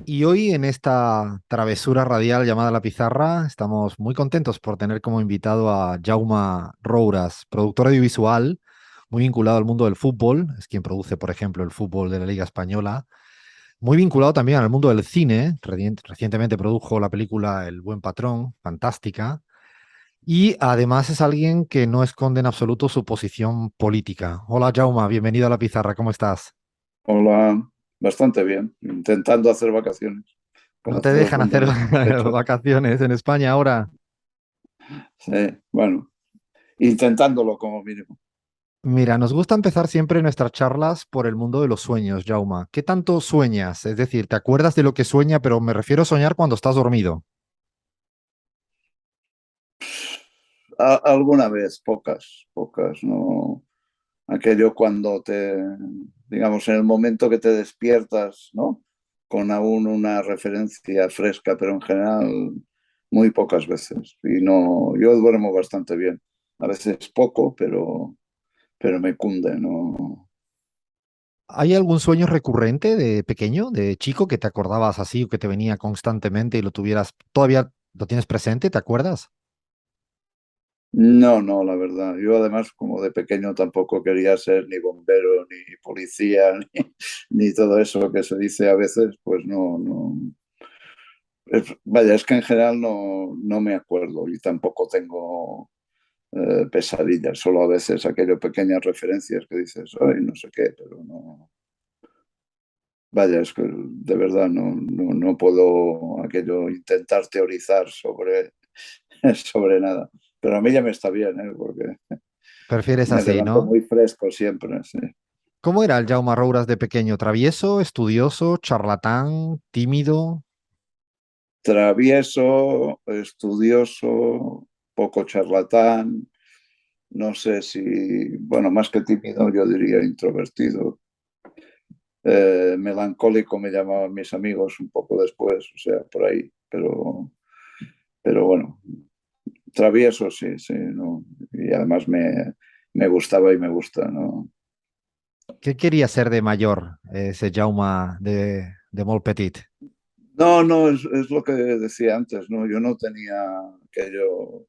Y hoy en esta travesura radial llamada La Pizarra estamos muy contentos por tener como invitado a Jaume Rouras, productor audiovisual muy vinculado al mundo del fútbol, es quien produce, por ejemplo, el fútbol de la Liga Española, muy vinculado también al mundo del cine, recientemente produjo la película El Buen Patrón, fantástica, y además es alguien que no esconde en absoluto su posición política. Hola Jaume, bienvenido a La Pizarra, ¿cómo estás? Hola, bastante bien. Intentando hacer vacaciones, ¿No como te todo el dejan mundo hacer en este techo. vacaciones en España ahora? Sí, bueno, intentándolo como mínimo. Mira, nos gusta empezar siempre nuestras charlas por el mundo de los sueños, Jauma. ¿Qué tanto sueñas? Es decir, ¿te acuerdas de lo que sueña, pero me refiero a soñar cuando estás dormido? Alguna vez, pocas, pocas, no. Aquello cuando digamos, en el momento que te despiertas, ¿no? Con aún una referencia fresca, pero en general muy pocas veces. Y no, yo duermo bastante bien. A veces poco, pero me cunde, ¿no? ¿Hay algún sueño recurrente de pequeño, de chico, que te acordabas así o que te venía constantemente y lo tuvieras, todavía lo tienes presente, ¿te acuerdas? No, no, la verdad. Yo además, como de pequeño, tampoco quería ser ni bombero, ni policía, ni todo eso que se dice a veces, pues no, no. Vaya, es que en general no me acuerdo y tampoco tengo pesadillas, solo a veces aquello pequeñas referencias que dices, ay, no sé qué, pero no. Vaya, es que de verdad no puedo aquello intentar teorizar sobre, sobre nada. Pero a mí ya me está bien, ¿eh? Porque Prefieres me así, levanto ¿no? muy fresco siempre, sí. ¿Cómo era el Jaume Rouras de pequeño? ¿Travieso, estudioso, charlatán, tímido? Travieso, estudioso, poco charlatán, no sé si, bueno, más que tímido, yo diría introvertido. Melancólico me llamaban mis amigos un poco después, o sea, por ahí, pero bueno, travieso sí, sí, ¿no? Y además me gustaba y me gusta, ¿no? ¿Qué quería ser de mayor, ese Jaume de molt petit? No, es lo que decía antes, ¿no? Yo no tenía aquello,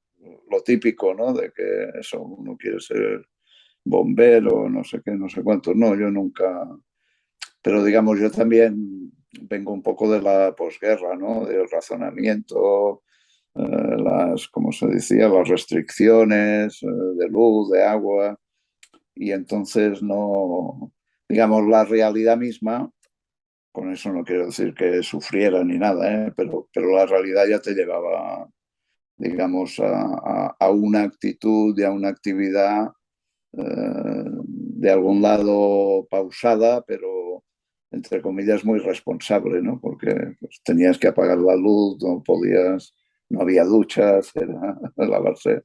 lo típico, ¿no? De que eso, uno quiere ser bombero, no sé qué, no sé cuánto. No, yo nunca, pero digamos, yo también vengo un poco de la posguerra, ¿no? Del razonamiento, como se decía, las restricciones de luz, de agua, y entonces no, digamos, la realidad misma, con eso no quiero decir que sufriera ni nada, pero la realidad ya te llevaba, digamos, a una actitud y a una actividad de algún lado pausada, pero entre comillas muy responsable, ¿no? Porque pues, tenías que apagar la luz, no podías, no había duchas, era lavarse,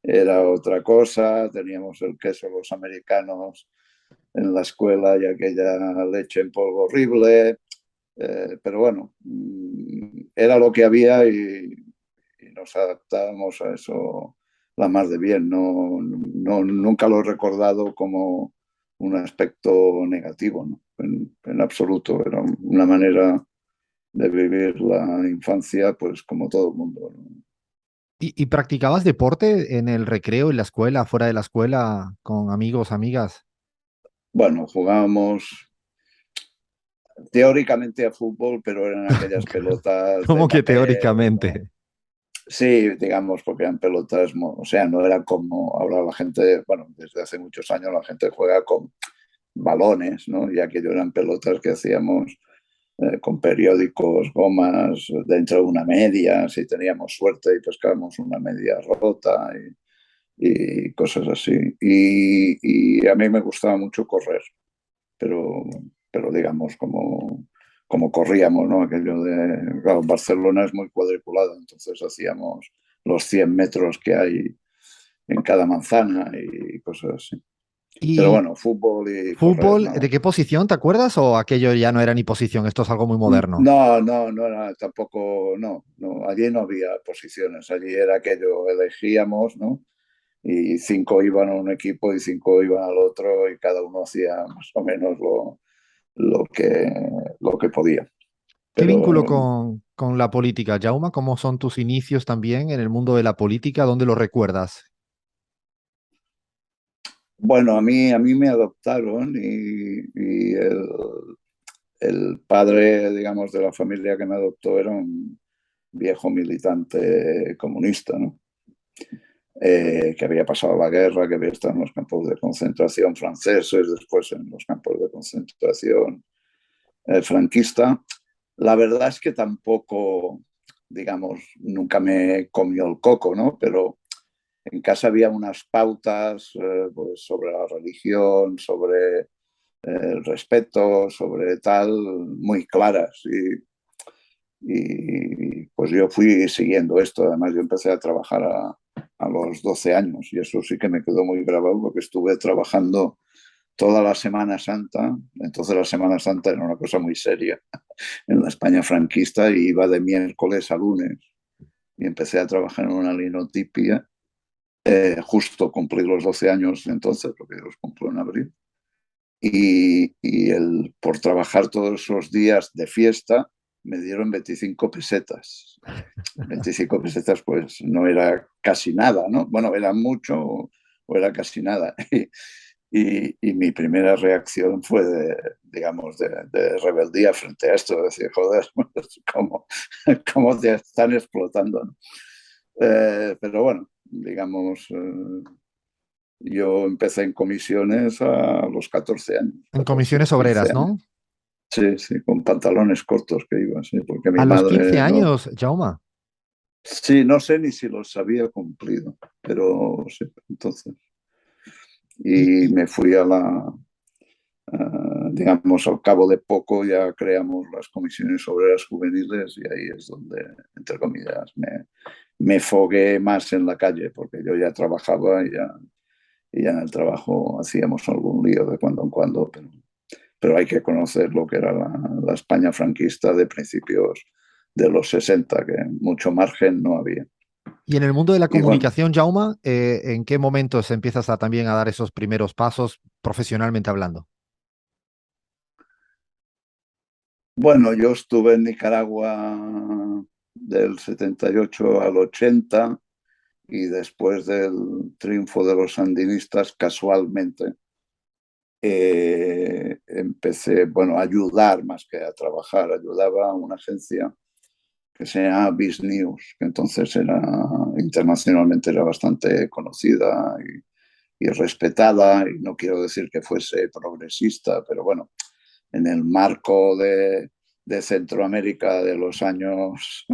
era otra cosa, teníamos el queso los americanos en la escuela y aquella leche en polvo horrible, pero bueno, era lo que había y nos adaptábamos a eso la más de bien. Nunca lo he recordado como un aspecto negativo, ¿no? En absoluto. Era una manera de vivir la infancia, pues como todo el mundo, ¿no? ¿Y practicabas deporte en el recreo, en la escuela, fuera de la escuela, con amigos, amigas? Bueno, jugábamos teóricamente a fútbol, pero eran aquellas pelotas de ¿Cómo que papel, ¿no? teóricamente? Sí, digamos, porque eran pelotas, o sea, no era como ahora la gente, bueno, desde hace muchos años la gente juega con balones, ¿no? Ya que yo eran pelotas que hacíamos con periódicos, gomas, dentro de una media, si teníamos suerte y pescábamos una media rota y cosas así. Y a mí me gustaba mucho correr, pero, pero digamos, como corríamos, ¿no? Aquello de, claro, Barcelona es muy cuadriculado, entonces hacíamos los 100 metros que hay en cada manzana y cosas así. Pero ¿Y bueno, fútbol y correr, fútbol, nada de qué más. posición, te acuerdas? ¿O aquello ya no era ni posición? Esto es algo muy moderno. No era tampoco, no, allí no había posiciones, allí era aquello, elegíamos, ¿no? Y cinco iban a un equipo y cinco iban al otro y cada uno hacía más o menos lo que podía. ¿Qué vínculo pero con la política, Jauma? ¿Cómo son tus inicios también en el mundo de la política? ¿Dónde lo recuerdas? bueno, a mí me adoptaron y el padre, digamos, de la familia que me adoptó era un viejo militante comunista, ¿no? Que había pasado la guerra, que había estado en los campos de concentración franceses, después en los campos de concentración franquista. La verdad es que tampoco, digamos, nunca me comió el coco, ¿no? Pero en casa había unas pautas pues sobre la religión, sobre el respeto, sobre tal, muy claras. Y pues yo fui siguiendo esto. Además, yo empecé a trabajar a los 12 años y eso sí que me quedó muy grabado porque estuve trabajando toda la Semana Santa. Entonces la Semana Santa era una cosa muy seria en la España franquista y iba de miércoles a lunes y empecé a trabajar en una linotipia. Justo cumplí los 12 años entonces, porque yo los cumplo en abril. Por trabajar todos esos días de fiesta me dieron 25 pesetas. 25 pesetas pues no era casi nada, ¿no? Bueno, era mucho o era casi nada. Y mi primera reacción fue digamos, de rebeldía frente a esto, de decir, joder, ¿cómo, cómo te están explotando? ¿No? Pero bueno, digamos, yo empecé en comisiones a los 14 años, En 14 comisiones 15 obreras, años. ¿no? Sí, sí, con pantalones cortos que iba, sí, porque mi A los 15 madre no. años, Jauma. Sí, no sé ni si los había cumplido, pero sí, entonces. Y, Y y- me fui digamos, al cabo de poco ya creamos las comisiones obreras juveniles y ahí es donde, entre comillas, me fogué más en la calle, porque yo ya trabajaba y ya en el trabajo hacíamos algún lío de cuando en cuando, pero hay que conocer lo que era la España franquista de principios de los 60, que mucho margen no había. y en el mundo de la Y bueno, comunicación, Jauma, ¿en qué momentos empiezas a también a dar esos primeros pasos profesionalmente hablando? bueno, yo estuve en Nicaragua del 78 al 80 y después del triunfo de los sandinistas, casualmente, empecé, bueno, a ayudar más que a trabajar, ayudaba a una agencia que se llama Biz News, que entonces era internacionalmente era bastante conocida y respetada, y no quiero decir que fuese progresista, pero bueno, en el marco de Centroamérica de los años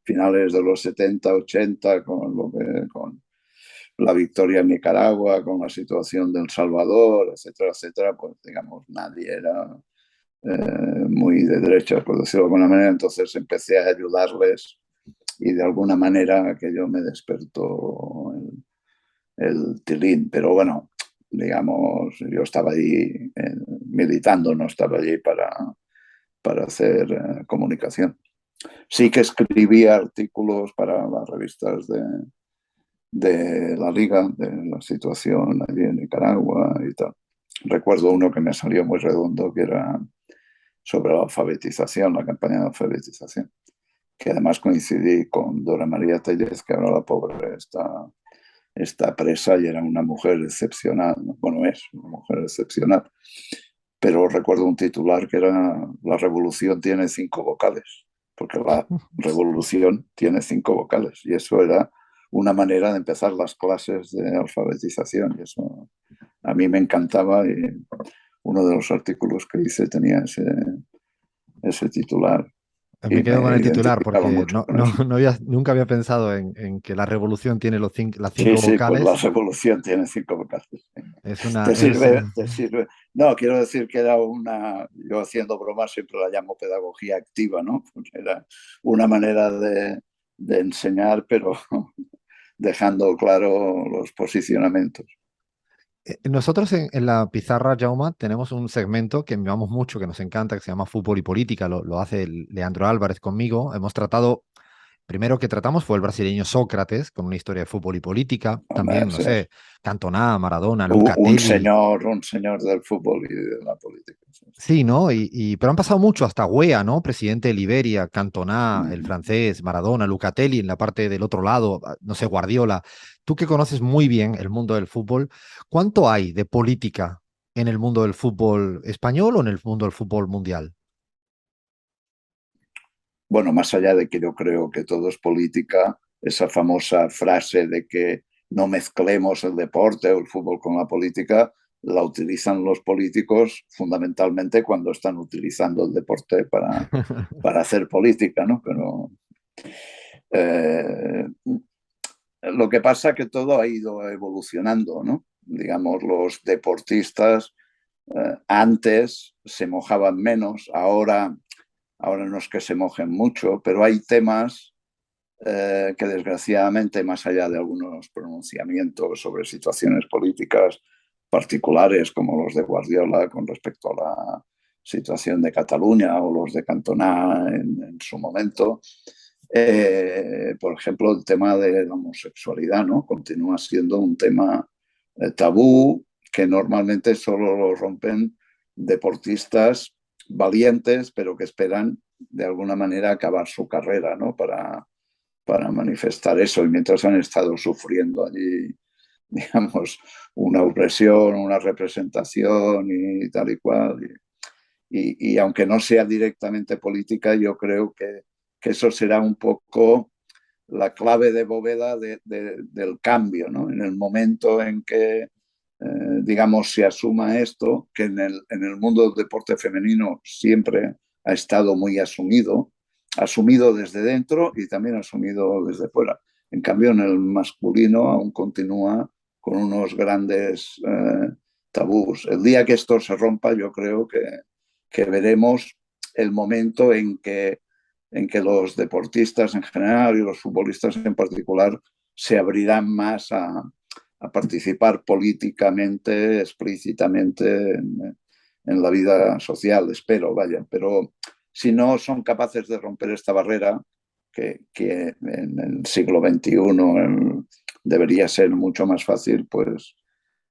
finales de los 70 80 con la victoria en Nicaragua, con la situación de El Salvador, etcétera, etcétera, pues digamos, nadie era muy de derecha, por decirlo de alguna manera. Entonces empecé a ayudarles y de alguna manera aquello me despertó el tilín. Pero bueno, digamos, yo estaba allí militando, no estaba allí para hacer comunicación. Sí que escribía artículos para las revistas de la Liga, de la situación allí en Nicaragua y tal. Recuerdo uno que me salió muy redondo, que era sobre la alfabetización, la campaña de alfabetización, que además coincidí con Dora María Tellez, que ahora la pobre está presa y era una mujer excepcional. Bueno, es una mujer excepcional. Pero recuerdo un titular que era la revolución tiene 5 vocales, porque la revolución tiene 5 vocales y eso era una manera de empezar las clases de alfabetización y eso a mí me encantaba y uno de los artículos que hice tenía ese titular Me y quedo con me el titular identificaba porque mucho con eso. nunca había pensado en que la revolución tiene las Sí, cinco sí, pues la vocales. revolución tiene 5 vocales. Es una, Te es, sirve, te sirve. No, quiero decir que era yo haciendo bromas siempre la llamo pedagogía activa, ¿no? Porque era una manera de enseñar, pero dejando claro los posicionamientos. Nosotros en la pizarra, Jauma, tenemos un segmento que amamos mucho, que nos encanta, que se llama Fútbol y Política. Lo hace Leandro Álvarez conmigo. Hemos tratado primero que tratamos fue el brasileño Sócrates, con una historia de fútbol y política. Hombre, También, no sí, sé, Cantona, Maradona, un Lucatelli. señor, un señor del fútbol y de la política. Sí, sí. Sí, ¿no? Pero han pasado mucho, hasta Weah, ¿no? Presidente de Liberia, Cantona, el francés, Maradona, Lucatelli en la parte del otro lado, no sé, Guardiola. Tú que conoces muy bien el mundo del fútbol, ¿cuánto hay de política en el mundo del fútbol español o en el mundo del fútbol mundial? Bueno, más allá de que yo creo que todo es política, esa famosa frase de que no mezclemos el deporte o el fútbol con la política, la utilizan los políticos fundamentalmente cuando están utilizando el deporte para hacer política, ¿no? Pero eh, lo que pasa es que todo ha ido evolucionando, ¿no? Digamos, los deportistas antes se mojaban menos, ahora no es que se mojen mucho, pero hay temas que desgraciadamente, más allá de algunos pronunciamientos sobre situaciones políticas particulares como los de Guardiola con respecto a la situación de Cataluña o los de Cantona en su momento, por ejemplo, el tema de la homosexualidad, ¿no? Continúa siendo un tema tabú que normalmente solo lo rompen deportistas valientes, pero que esperan de alguna manera acabar su carrera, ¿no? Para manifestar eso. Y mientras han estado sufriendo allí, digamos, una opresión, una representación y tal y cual. Y aunque no sea directamente política, yo creo que eso será un poco la clave de bóveda del cambio, ¿no? En el momento en que, digamos, se asuma esto, que en el mundo del deporte femenino siempre ha estado muy asumido desde dentro y también asumido desde fuera. En cambio, en el masculino aún continúa con unos grandes tabús. El día que esto se rompa, yo creo que veremos el momento en que los deportistas en general y los futbolistas en particular se abrirán más a participar políticamente, explícitamente en la vida social, espero, vaya. Pero si no son capaces de romper esta barrera, que en el siglo XXI debería ser mucho más fácil, pues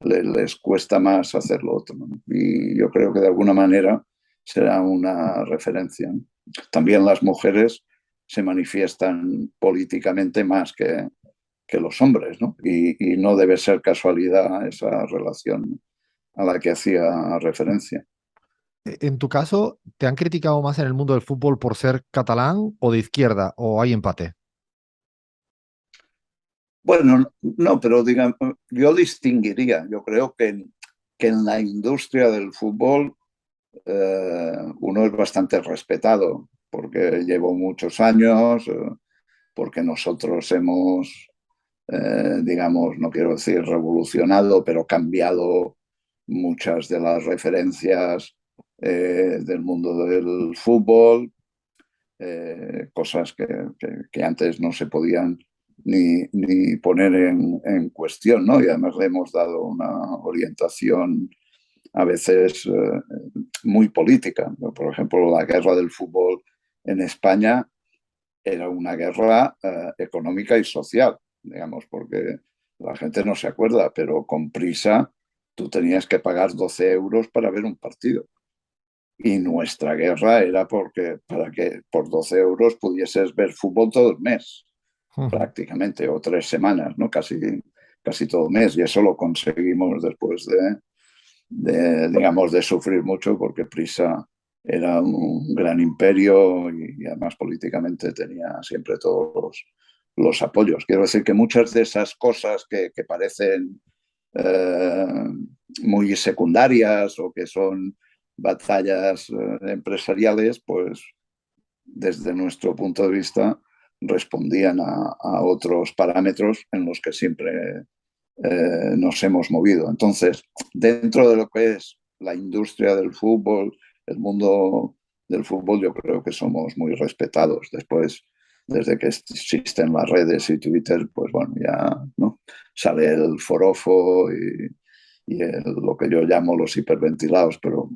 les cuesta más hacer lo otro, ¿no? Y yo creo que de alguna manera será una referencia, ¿no? También las mujeres se manifiestan políticamente más que los hombres, ¿no? Y no debe ser casualidad esa relación a la que hacía referencia. En tu caso, ¿te han criticado más en el mundo del fútbol por ser catalán o de izquierda o hay empate? Bueno, no, pero digamos, yo distinguiría, yo creo que en la industria del fútbol uno es bastante respetado, porque llevo muchos años, porque nosotros hemos, digamos, no quiero decir revolucionado, pero cambiado muchas de las referencias del mundo del fútbol, cosas que antes no se podían ni poner en cuestión, ¿no? Y además le hemos dado una orientación a veces muy política. Por ejemplo, la guerra del fútbol en España era una guerra económica y social, digamos, porque la gente no se acuerda, pero con Prisa tú tenías que pagar 12 euros para ver un partido. Y nuestra guerra era para que por 12 euros pudieses ver fútbol todo el mes, prácticamente, o 3 semanas, ¿no? Casi todo el mes. Y eso lo conseguimos después digamos, de sufrir mucho porque Prisa era un gran imperio y además políticamente tenía siempre todos los apoyos. Quiero decir que muchas de esas cosas que parecen eh, muy secundarias o que son batallas empresariales, pues desde nuestro punto de vista respondían a otros parámetros en los que siempre nos hemos movido. Entonces, dentro de lo que es la industria del fútbol, el mundo del fútbol, yo creo que somos muy respetados. Después, desde que existen las redes y Twitter, pues bueno, ya ¿no? Sale el forofo lo que yo llamo los hiperventilados, pero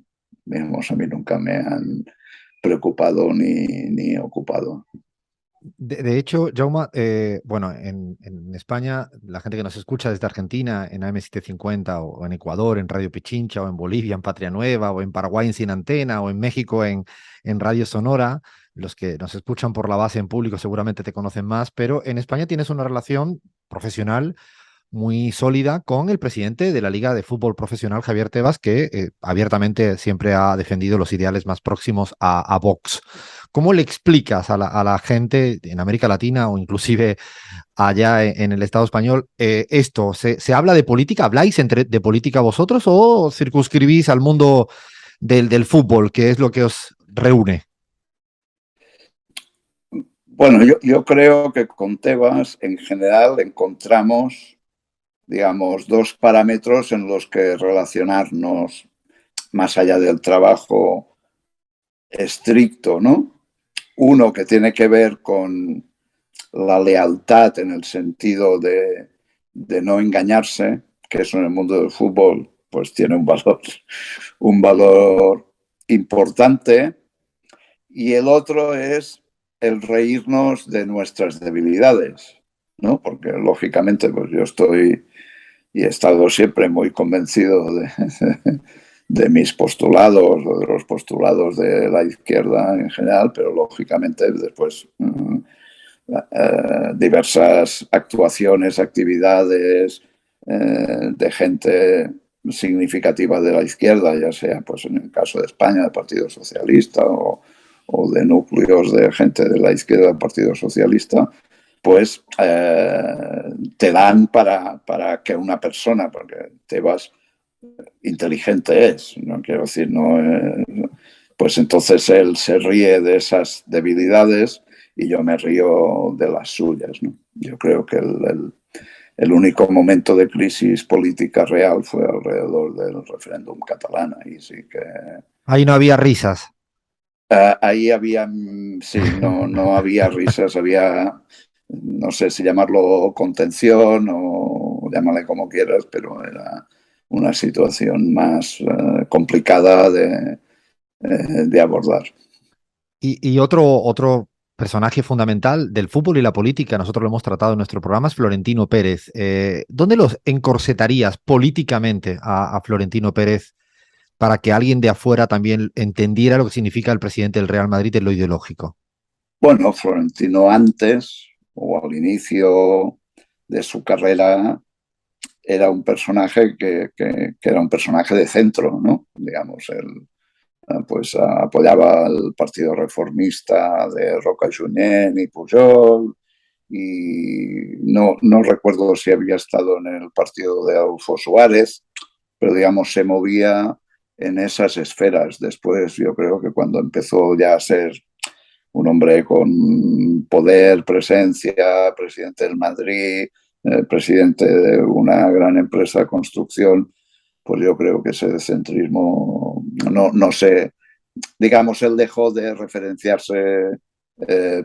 digamos, a mí nunca me han preocupado ni ocupado. De hecho, Jaume, bueno, en España, la gente que nos escucha desde Argentina, en AM750, o en Ecuador, en Radio Pichincha, o en Bolivia, en Patria Nueva, o en Paraguay, en Sin Antena, o en México, en Radio Sonora, los que nos escuchan por la base en público seguramente te conocen más, pero en España tienes una relación profesional muy sólida con el presidente de la Liga de Fútbol Profesional, Javier Tebas, que abiertamente siempre ha defendido los ideales más próximos a Vox. ¿Cómo le explicas a la gente en América Latina o inclusive allá en el Estado español esto? ¿Se habla de política? ¿Habláis de política vosotros o circunscribís al mundo del fútbol, que es lo que os reúne? Bueno, yo creo que con Tebas en general encontramos, digamos, dos parámetros en los que relacionarnos más allá del trabajo estricto, ¿no? Uno que tiene que ver con la lealtad en el sentido de no engañarse, que eso en el mundo del fútbol pues tiene un valor importante, y el otro es el reírnos de nuestras debilidades, ¿no? Porque lógicamente pues yo estoy y he estado siempre muy convencido de mis postulados o de los postulados de la izquierda en general, pero lógicamente después diversas actuaciones, actividades de gente significativa de la izquierda, ya sea pues en el caso de España, del Partido Socialista o de núcleos de gente de la izquierda del Partido Socialista, pues te dan para que una persona, porque Tebas inteligente es, no quiero decir, no, pues entonces él se ríe de esas debilidades y yo me río de las suyas, ¿no? Yo creo que el único momento de crisis política real fue alrededor del referéndum catalán, ahí sí que Ahí no había risas. ahí había, sí, no había risas, había, no sé si llamarlo contención o llámale como quieras, pero era una situación más complicada de abordar. Y otro personaje fundamental del fútbol y la política, nosotros lo hemos tratado en nuestro programa, es Florentino Pérez. ¿Dónde los encorsetarías políticamente a Florentino Pérez para que alguien de afuera también entendiera lo que significa el presidente del Real Madrid en lo ideológico? Bueno, Florentino antes o al inicio de su carrera era un personaje que era un personaje de centro, ¿no? Digamos, él pues apoyaba al Partido Reformista de Roca Junyent y Pujol, y no recuerdo si había estado en el partido de Adolfo Suárez, pero digamos se movía en esas esferas. Después yo creo que cuando empezó ya a ser un hombre con poder, presencia, presidente del Madrid, presidente de una gran empresa de construcción, pues yo creo que ese centrismo no sé, digamos, él dejó de referenciarse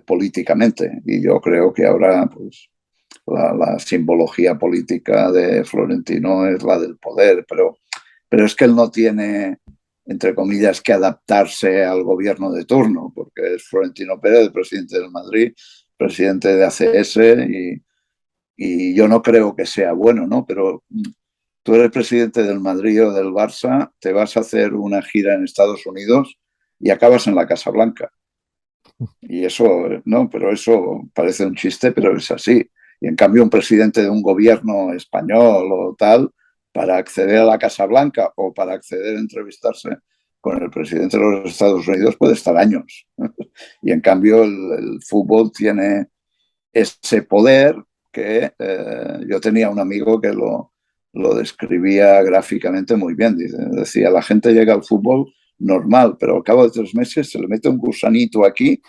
políticamente y yo creo que ahora pues la simbología política de Florentino es la del poder, pero es que él no tiene, entre comillas, que adaptarse al gobierno de turno, porque es Florentino Pérez, el presidente del Madrid, presidente de ACS, y yo no creo que sea bueno, ¿no? Pero tú eres presidente del Madrid o del Barça, te vas a hacer una gira en Estados Unidos y acabas en la Casa Blanca. Y eso, no, pero eso parece un chiste, pero es así. Y en cambio, un presidente de un gobierno español o tal, para acceder a la Casa Blanca o para acceder a entrevistarse con el presidente de los Estados Unidos puede estar años. Y en cambio, el fútbol tiene ese poder que yo tenía un amigo que lo describía gráficamente muy bien. Decía, la gente llega al fútbol normal, pero al cabo de 3 meses se le mete un gusanito aquí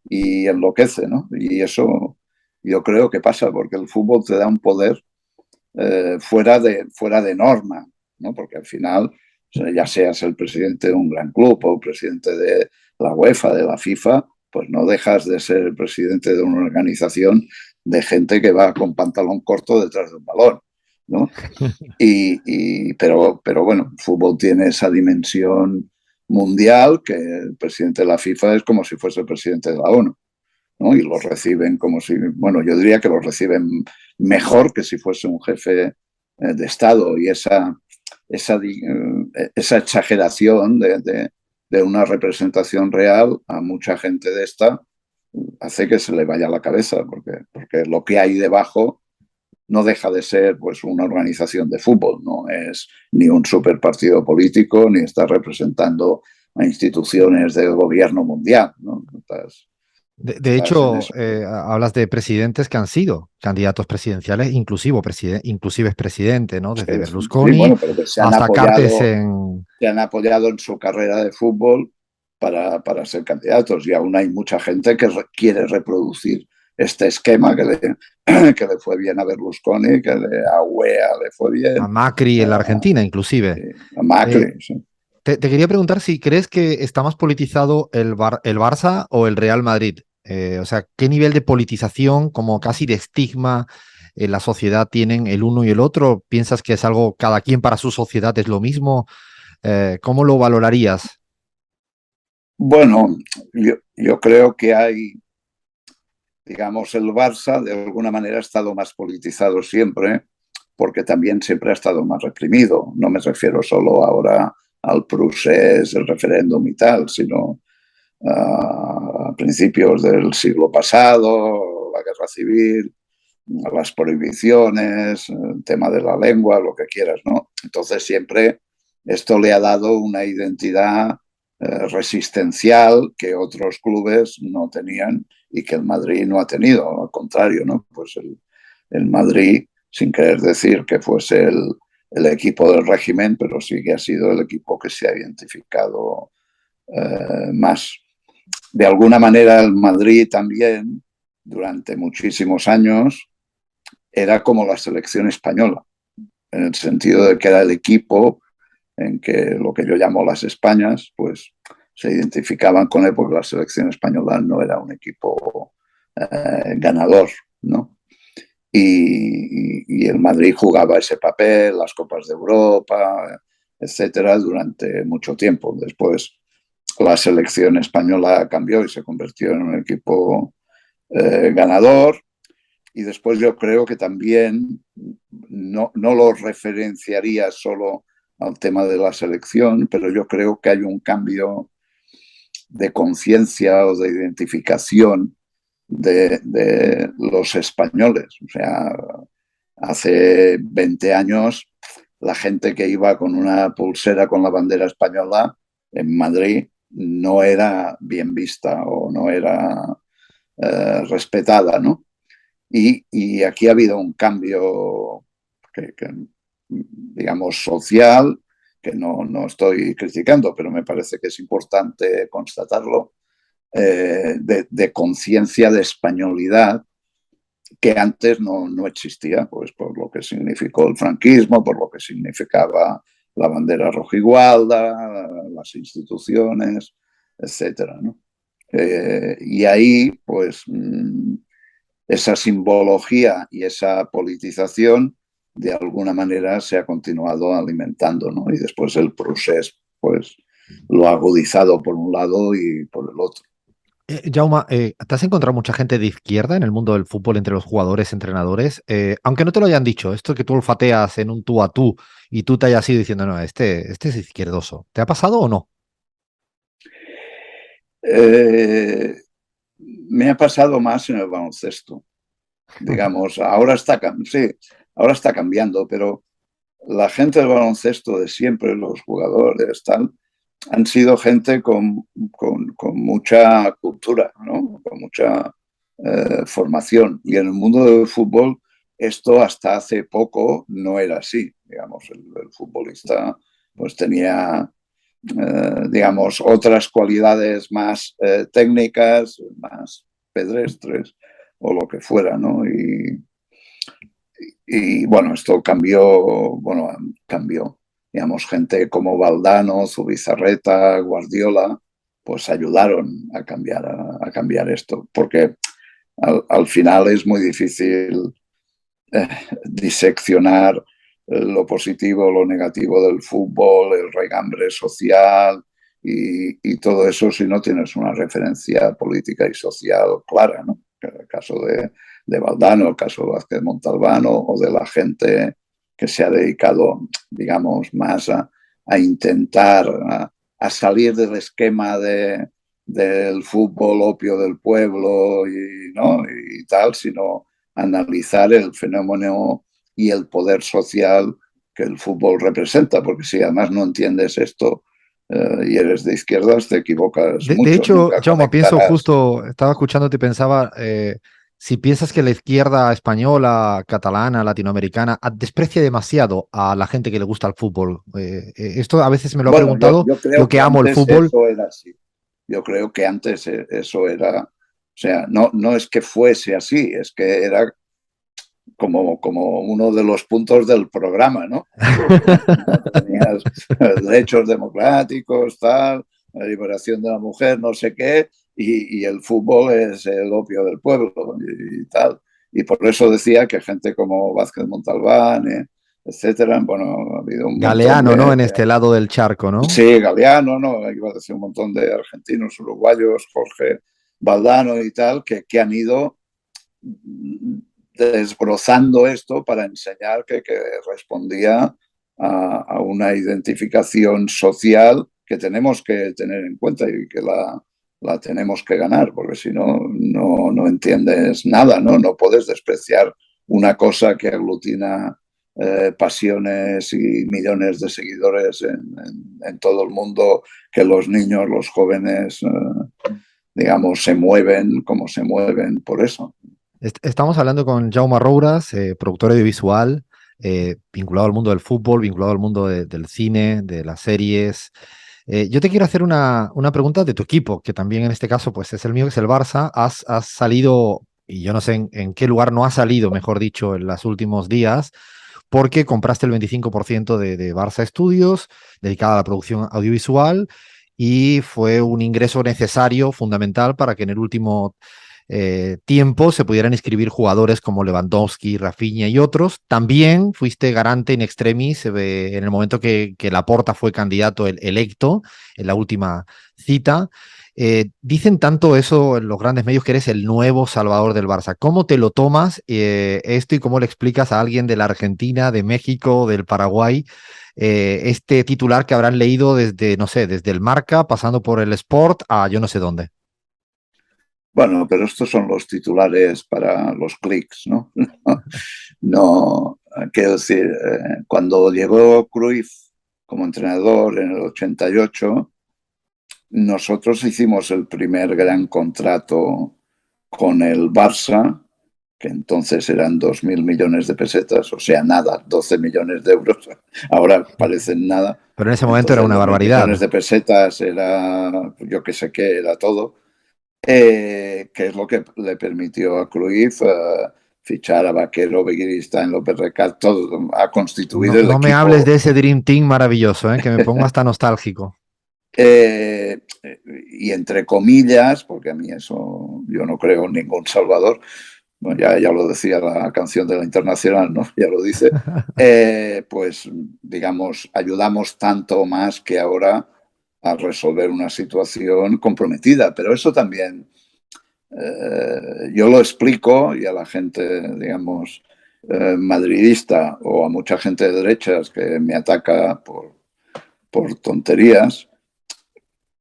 y enloquece, ¿no? Y eso yo creo que pasa porque el fútbol te da un poder fuera de norma, ¿no? Porque al final, ya seas el presidente de un gran club o el presidente de la UEFA, de la FIFA, pues no dejas de ser el presidente de una organización de gente que va con pantalón corto detrás de un balón, ¿no? Pero bueno, el fútbol tiene esa dimensión mundial que el presidente de la FIFA es como si fuese el presidente de la ONU. ¿no? Y los reciben como si, bueno, yo diría que los reciben mejor que si fuese un jefe de Estado, y esa exageración de una representación real a mucha gente de esta hace que se le vaya la cabeza, porque lo que hay debajo no deja de ser pues una organización de fútbol, no es ni un superpartido político, ni está representando a instituciones del gobierno mundial, ¿no? De Estás en hecho, eso. hablas de presidentes que han sido candidatos presidenciales, inclusive es presidente, ¿no? Desde Sí, Berlusconi bueno, pero que hasta Cartes en... se han apoyado en su carrera de fútbol para ser candidatos, y aún hay mucha gente que quiere reproducir este esquema que le fue bien a Berlusconi, que a UEA le fue a bien, Macri en la a, Argentina, inclusive. a Macri. Eh, Sí. te quería preguntar si crees que está más politizado el Barça o el Real Madrid. O sea, ¿qué nivel de politización, como casi de estigma en la sociedad tienen el uno y el otro? ¿Piensas que es algo, cada quien para su sociedad es lo mismo? ¿Cómo lo valorarías? Bueno, yo creo que hay, digamos, el Barça de alguna manera ha estado más politizado siempre, porque también siempre ha estado más reprimido. No me refiero solo ahora al procés, el referéndum y tal, sino a principios del siglo pasado, la guerra civil, las prohibiciones, el tema de la lengua, lo que quieras, ¿no? Entonces siempre esto le ha dado una identidad resistencial que otros clubes no tenían y que el Madrid no ha tenido, al contrario, ¿no? Pues el Madrid, sin querer decir que fuese el equipo del régimen, pero sí que ha sido el equipo que se ha identificado más. De alguna manera el Madrid también, durante muchísimos años, era como la selección española, en el sentido de que era el equipo en que lo que yo llamo las Españas, pues se identificaban con él, porque la selección española no era un equipo ganador, ¿no? Y el Madrid jugaba ese papel, las Copas de Europa, etcétera, durante mucho tiempo. Después la selección española cambió y se convirtió en un equipo ganador, y después yo creo que también no lo referenciaría solo al tema de la selección, pero yo creo que hay un cambio de conciencia o de identificación de los españoles. O sea, hace 20 años la gente que iba con una pulsera con la bandera española en Madrid no era bien vista o no era respetada, ¿no? Y aquí ha habido un cambio digamos, social, que no estoy criticando, pero me parece que es importante constatarlo, de conciencia de españolidad, que antes no existía, pues por lo que significó el franquismo, por lo que significaba la bandera rojigualda, las instituciones, etcétera, ¿no? Y ahí, pues, esa simbología y esa politización de alguna manera se ha continuado alimentando, ¿no? Y después el proceso, pues, lo ha agudizado por un lado y por el otro. Jaume, ¿te has encontrado mucha gente de izquierda en el mundo del fútbol entre los jugadores, entrenadores? Aunque no te lo hayan dicho, esto que tú olfateas en un tú a tú y tú te hayas ido diciendo, no, este es izquierdoso. ¿Te ha pasado o no? Eh, Me ha pasado más en el baloncesto. Digamos, sí, ahora está cambiando, pero la gente del baloncesto de siempre, los jugadores, tal, han sido gente con mucha cultura, ¿no? Con mucha formación. Y en el mundo del fútbol esto hasta hace poco no era así. Digamos, el futbolista pues tenía, digamos, otras cualidades más técnicas, más pedestres o lo que fuera, ¿no? Y bueno, esto cambió. Digamos, gente como Valdano, Zubizarreta, Guardiola, pues ayudaron a cambiar esto, porque al final es muy difícil eh, diseccionar lo positivo, lo negativo del fútbol, el regambre social y todo eso si no tienes una referencia política y social clara, ¿no? El caso de Valdano, el caso de Vázquez Montalbán o de la gente que se ha dedicado, digamos, más a intentar a salir del esquema del fútbol opio del pueblo y, ¿no? y tal, sino analizar el fenómeno y el poder social que el fútbol representa, porque si además no entiendes esto y eres de izquierdas, te equivocas De mucho, hecho, nunca Jaume, pienso conectarás. justo, estaba escuchándote y pensaba, si piensas que la izquierda española, catalana, latinoamericana, desprecia demasiado a la gente que le gusta el fútbol. Esto a veces me lo he Bueno, preguntado, yo yo creo que que amo el antes fútbol. eso era así. Yo creo que antes eso era, o sea, no es que fuese así, es que era como uno de los puntos del programa, ¿no? No tenías derechos democráticos, tal, la liberación de la mujer, no sé qué, y el fútbol es el opio del pueblo y tal. Y por eso decía que gente como Vázquez Montalbán, etcétera, bueno, ha habido un montón Galeano, ¿no? En este lado del charco, ¿no? sí, Galeano, ¿no? Iba a decir un montón de argentinos, uruguayos, Jorge Valdano y tal, que han ido desbrozando esto para enseñar que respondía a una identificación social que tenemos que tener en cuenta y que la tenemos que ganar, porque si no, no entiendes nada, ¿no? No puedes despreciar una cosa que aglutina pasiones y millones de seguidores en todo el mundo, que los niños, los jóvenes, digamos, se mueven como se mueven por eso. Estamos hablando con Jaume Rouras, productor audiovisual, vinculado al mundo del fútbol, vinculado al mundo del cine, de las series. Yo te quiero hacer una pregunta de tu equipo, que también en este caso pues es el mío, que es el Barça. Has salido, y yo no sé en qué lugar no has salido, mejor dicho, en los últimos días, porque compraste el 25% de Barça Studios, dedicada a la producción audiovisual, y fue un ingreso necesario, fundamental, para que en el último tiempo se pudieran inscribir jugadores como Lewandowski, Rafinha y otros. También fuiste garante in extremis en el momento que Laporta fue candidato electo en la última cita. Dicen tanto eso en los grandes medios que eres el nuevo salvador del Barça. ¿Cómo te lo tomas esto y cómo le explicas a alguien de la Argentina, de México, del Paraguay, este titular que habrán leído desde, no sé, desde el Marca, pasando por el Sport a yo no sé dónde? Bueno, pero estos son los titulares para los clics, ¿no? No, quiero decir, cuando llegó Cruyff como entrenador en el 88, nosotros hicimos el primer gran contrato con el Barça, que entonces eran 2.000 millones de pesetas, o sea, nada, 12 millones de euros, ahora parecen nada. Pero en ese momento era Entonces, una 2.000 millones barbaridad. de pesetas era, yo qué sé qué, era todo, que es lo que le permitió a Cruyff fichar a Vaquero, Beguiristán, López Recart, todo, a constituir No, el no me hables equipo. de ese Dream Team maravilloso, que me pongo hasta nostálgico. Eh, y entre comillas, porque a mí eso yo no creo en ningún salvador, bueno, ya lo decía la canción de la Internacional, ¿no? Ya lo dice, pues digamos, ayudamos tanto más que ahora a resolver una situación comprometida, pero eso también yo lo explico y a la gente, digamos, madridista o a mucha gente de derechas que me ataca por tonterías,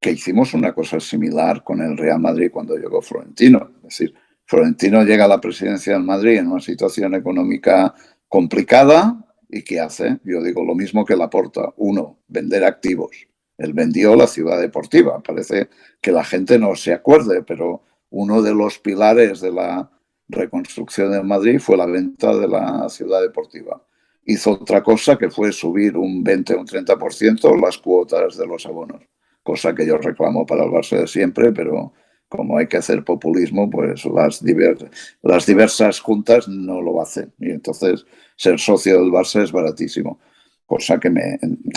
que hicimos una cosa similar con el Real Madrid cuando llegó Florentino. Es decir, Florentino llega a la presidencia del Madrid en una situación económica complicada y ¿qué hace? Yo digo lo mismo que Laporta. Uno, vender activos. Él vendió la ciudad deportiva. Parece que la gente no se acuerde, pero uno de los pilares de la reconstrucción del Madrid fue la venta de la ciudad deportiva. Hizo otra cosa que fue subir un 20 o un 30% las cuotas de los abonos, cosa que yo reclamo para el Barça de siempre, pero como hay que hacer populismo, pues las diversas juntas no lo hacen. Y entonces ser socio del Barça es baratísimo, cosa que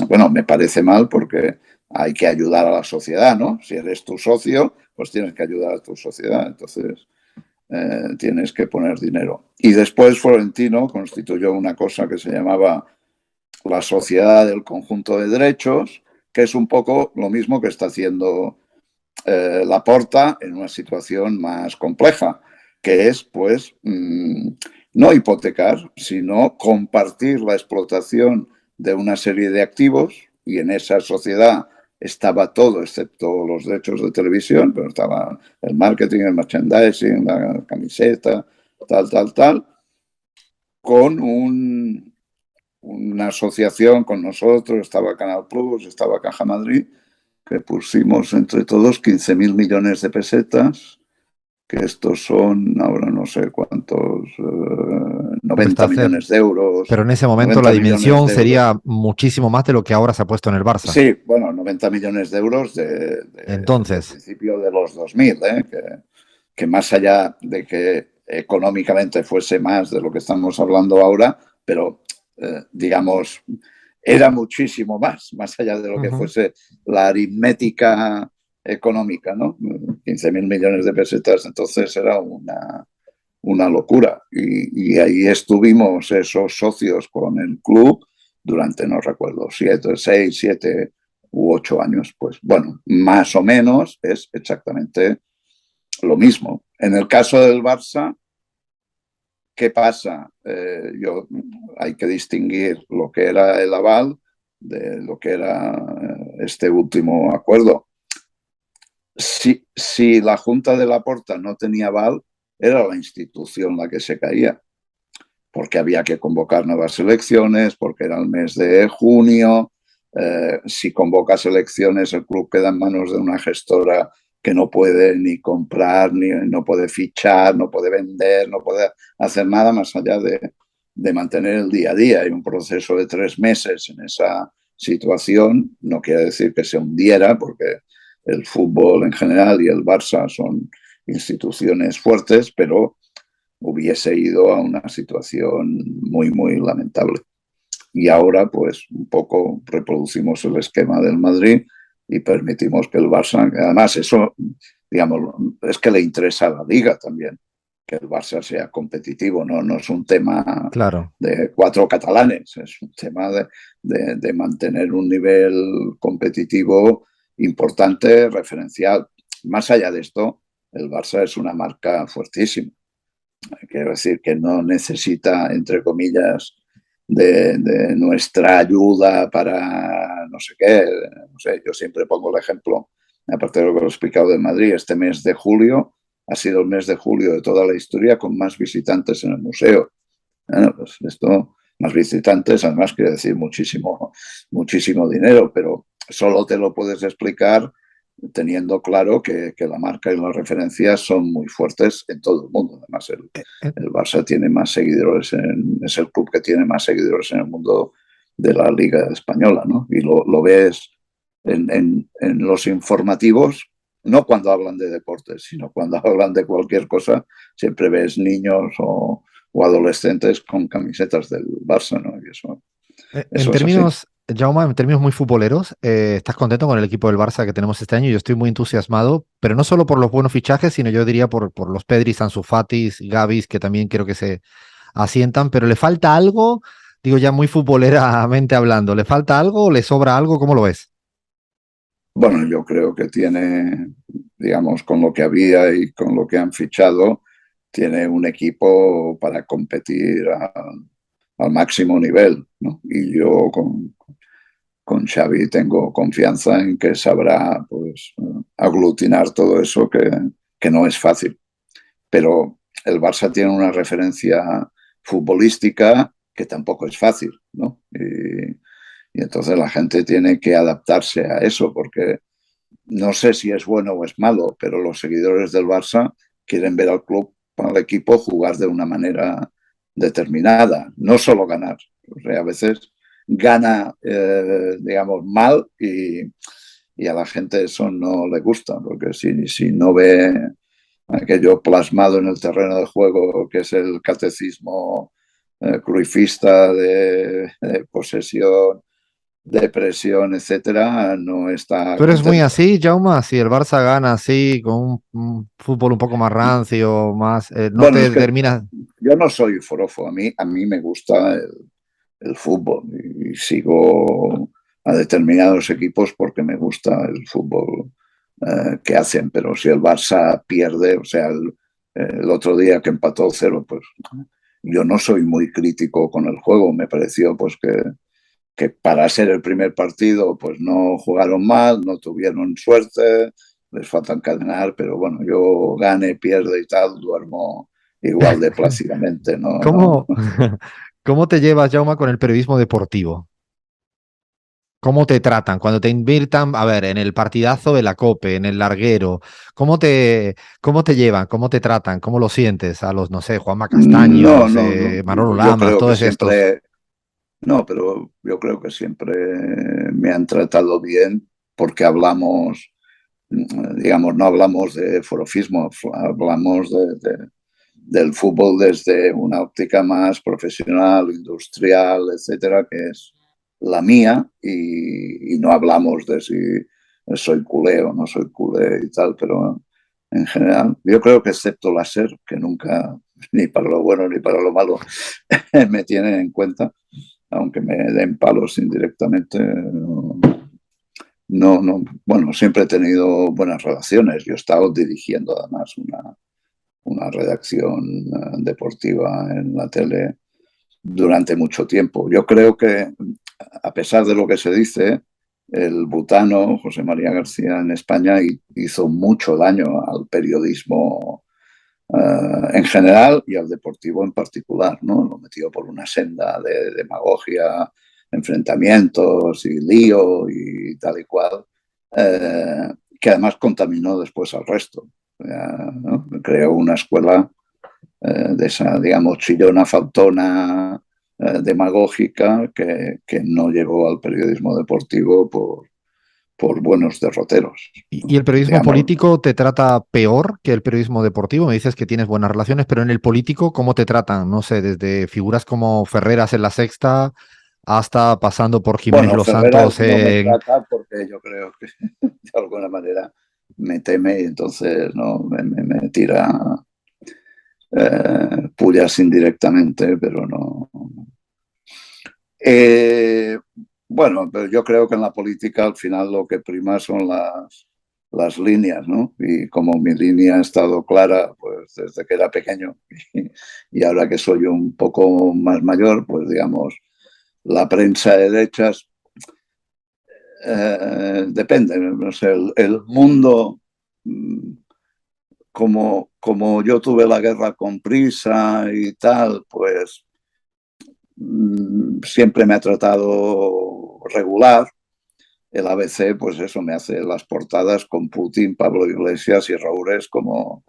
bueno, me parece mal porque hay que ayudar a la sociedad, ¿no? Si eres tu socio, pues tienes que ayudar a tu sociedad. Entonces, tienes que poner dinero. Y después Florentino constituyó una cosa que se llamaba la Sociedad del Conjunto de Derechos, que es un poco lo mismo que está haciendo Laporta en una situación más compleja, que es, pues, no hipotecar, sino compartir la explotación de una serie de activos, y en esa sociedad estaba todo, excepto los derechos de televisión, pero estaba el marketing, el merchandising, la camiseta, tal, con una asociación con nosotros, estaba Canal Plus, estaba Caja Madrid, que pusimos entre todos 15.000 millones de pesetas, que estos son, ahora no sé cuántos, Hombre, 90 millones de euros, pero en ese momento la 90 millones dimensión de euros. sería muchísimo más de lo que ahora se ha puesto en el Barça. Sí, bueno, 90 millones de euros de Entonces, principio de los 2000, que más allá de que económicamente fuese más de lo que estamos hablando ahora, pero digamos, era muchísimo más allá de lo que ujú. fuese la aritmética económica, ¿no? 15.000 millones de pesetas, entonces era una locura. Y ahí estuvimos esos socios con el club durante, no recuerdo, 6, 7 u 8 años. Pues bueno, más o menos es exactamente lo mismo. En el caso del Barça, ¿qué pasa? Hay que distinguir lo que era el aval de lo que era este último acuerdo. Si la Junta de Laporta no tenía aval, era la institución la que se caía, porque había que convocar nuevas elecciones, porque era el mes de junio. Si convocas elecciones, el club queda en manos de una gestora que no puede ni comprar, ni no puede fichar, no puede vender, no puede hacer nada más allá de mantener el día a día. Hay un proceso de 3 meses en esa situación. No quiere decir que se hundiera, porque el fútbol en general y el Barça son instituciones fuertes, pero hubiese ido a una situación muy, muy lamentable. Y ahora, pues, un poco reproducimos el esquema del Madrid y permitimos que el Barça, además, eso, digamos, es que le interesa a la Liga también, que el Barça sea competitivo, no es un tema Claro. de 4 catalanes, es un tema de mantener un nivel competitivo importante, referencial. Más allá de esto, el Barça es una marca fuertísima. Quiero decir que no necesita, entre comillas, de nuestra ayuda para no sé qué. No sé, yo siempre pongo el ejemplo, aparte de lo que he explicado de Madrid, este mes de julio ha sido el mes de julio de toda la historia con más visitantes en el museo. Bueno, pues esto, más visitantes, además quiere decir muchísimo, muchísimo dinero, pero solo te lo puedes explicar teniendo claro que la marca y las referencias son muy fuertes en todo el mundo. Además, Eh, eh, el Barça tiene más seguidores, es el club que tiene más seguidores en el mundo de la Liga Española, ¿no? Y lo ves en los informativos, no cuando hablan de deportes, sino cuando hablan de cualquier cosa, siempre ves niños o adolescentes con camisetas del Barça, ¿no? Y En eso es así. términos, Jaume, en términos muy futboleros, ¿estás contento con el equipo del Barça que tenemos este año? Yo estoy muy entusiasmado, pero no solo por los buenos fichajes, sino yo diría por los Pedris, Ansu Fatis, Gavis, que también quiero que se asientan, pero ¿le falta algo? Digo ya muy futboleramente hablando, ¿le falta algo o le sobra algo? ¿Cómo lo ves? Bueno, yo creo que tiene, digamos, con lo que había y con lo que han fichado, tiene un equipo para competir al máximo nivel, ¿no? Y yo con Xavi tengo confianza en que sabrá, pues, aglutinar todo eso que no es fácil. Pero el Barça tiene una referencia futbolística que tampoco es fácil, ¿no? Y entonces la gente tiene que adaptarse a eso, porque no sé si es bueno o es malo, pero los seguidores del Barça quieren ver al club, al equipo, jugar de una manera determinada, no solo ganar. O sea, a veces gana, digamos, mal y a la gente eso no le gusta, porque si no ve aquello plasmado en el terreno de juego, que es el catecismo cruifista de posesión, de presión, etcétera, no está ¿Tú eres muy contento. así, Jaume? Si el Barça gana así, con un fútbol un poco más rancio, más, no Bueno, te es que determinas. yo no soy forofo, a mí me gusta el fútbol y sigo a determinados equipos porque me gusta el fútbol que hacen, pero si el Barça pierde, o sea, el otro día que empató 0, pues yo no soy muy crítico con el juego, me pareció pues que para ser el primer partido pues no jugaron mal, no tuvieron suerte, les falta encadenar, pero bueno, yo gane, pierde y tal, duermo igual de plácidamente, no, no. ¿Cómo, cómo te llevas, Jauma, con el periodismo deportivo? ¿Cómo te tratan cuando te invitan, a ver, en el partidazo de la COPE, en el larguero? Cómo te llevan? ¿Cómo te tratan? ¿Cómo lo sientes? A los, no sé, Juanma No, Castaños, no, no. Manolo Yo Lamas, creo que todos estos. siempre, no, pero yo creo que siempre me han tratado bien porque hablamos, digamos, no hablamos de forofismo, hablamos del fútbol desde una óptica más profesional, industrial, etcétera, que es la mía, y no hablamos de si soy culé o no soy culé y tal, pero en general, yo creo que excepto la SER, que nunca, ni para lo bueno ni para lo malo, me tienen en cuenta, aunque me den palos indirectamente. No, no, bueno, siempre he tenido buenas relaciones. Yo he estado dirigiendo además una redacción deportiva en la tele durante mucho tiempo. Yo creo que, a pesar de lo que se dice, el butano José María García en España hizo mucho daño al periodismo en general y al deportivo en particular, ¿no? Lo metió por una senda de demagogia, enfrentamientos y lío y tal y cual, que además contaminó después al resto. ¿No? Creó una escuela de esa, digamos, chillona, faltona, demagógica, que no llegó al periodismo deportivo por buenos derroteros. ¿Y el periodismo Digamos, político te trata peor que el periodismo deportivo? Me dices que tienes buenas relaciones, pero en el político, ¿cómo te tratan? No sé, desde figuras como Ferreras en La Sexta hasta pasando por Jiménez bueno, Los Ferreras Santos no me en... trata porque yo creo que de alguna manera me teme y entonces no me tira pullas indirectamente, pero no. Eh, bueno, pero yo creo que en la política al final lo que prima son las líneas, ¿no? Y como mi línea ha estado clara pues desde que era pequeño y ahora que soy un poco más mayor, pues digamos, la prensa de derechas depende, no sé, el mundo, como yo tuve la guerra con prisa y tal, pues siempre me ha tratado regular. El ABC, pues eso, me hace las portadas con Putin, Pablo Iglesias y Roures como,